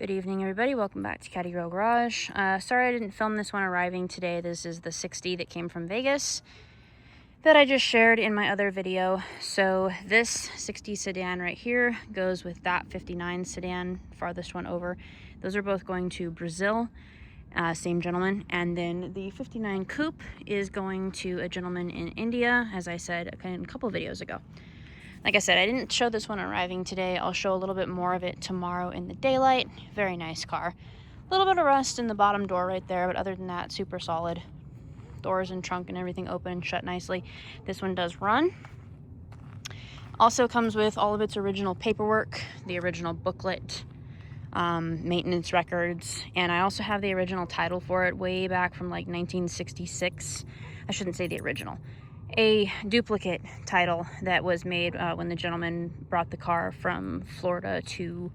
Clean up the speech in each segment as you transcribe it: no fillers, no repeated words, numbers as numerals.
Good evening, everybody. Welcome back to Caddy Garage. Sorry I didn't film this one arriving today. This is the 60 that came from Vegas that I just shared in my other video. So this 60 sedan right here goes with that 59 sedan, farthest one over. Those are both going to Brazil, same gentleman. And then the 59 coupe is going to a gentleman in India, as I said a couple videos ago. Like I said, I didn't show this one arriving today. I'll show a little bit more of it tomorrow in the daylight. Very nice car. A little bit of rust in the bottom door right there, but other than that, super solid. Doors and trunk and everything open and shut nicely. This one does run. Also comes with all of its original paperwork, the original booklet, maintenance records, and I also have the original title for it way back from like 1966. I shouldn't say the original. A duplicate title that was made when the gentleman brought the car from Florida to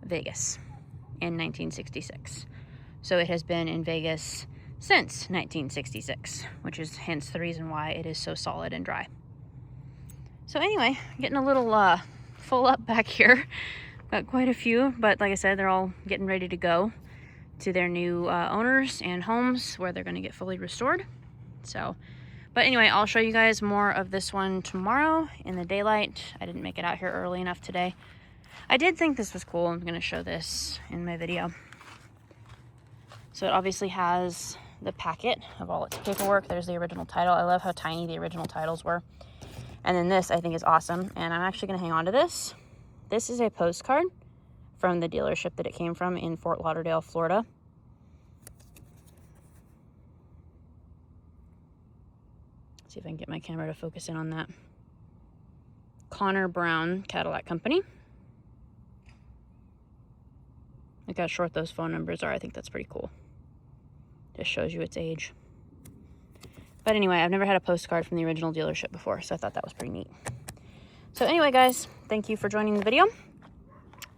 Vegas in 1966. So it has been in Vegas since 1966, which is hence the reason why it is so solid and dry. So anyway, getting a little full up back here. Got quite a few, but like I said, they're all getting ready to go to their new owners and homes where they're going to get fully restored. But anyway, I'll show you guys more of this one tomorrow in the daylight. I didn't make it out here early enough today. I did think this was cool. I'm going to show this in my video. So it obviously has the packet of all its paperwork. There's the original title. I love how tiny the original titles were. And then this I think is awesome. And I'm actually going to hang on to this. This is a postcard from the dealership that it came from in Fort Lauderdale, Florida. See if I can get my camera to focus in on that. Connor Brown Cadillac Company. Look how short those phone numbers are. I think that's pretty cool. Just shows you its age. But anyway, I've never had a postcard from the original dealership before, so I thought that was pretty neat. So anyway, guys, thank you for joining the video.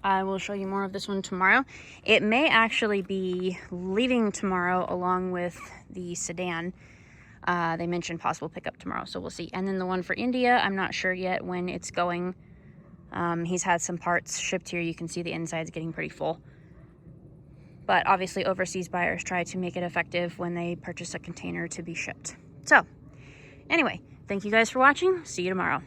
I will show you more of this one tomorrow. It may actually be leaving tomorrow along with the sedan. They mentioned possible pickup tomorrow, so we'll see. And then the one for India, I'm not sure yet when it's going. He's had some parts shipped here. You can see the inside's getting pretty full. But obviously overseas buyers try to make it effective when they purchase a container to be shipped. So anyway, thank you guys for watching. See you tomorrow.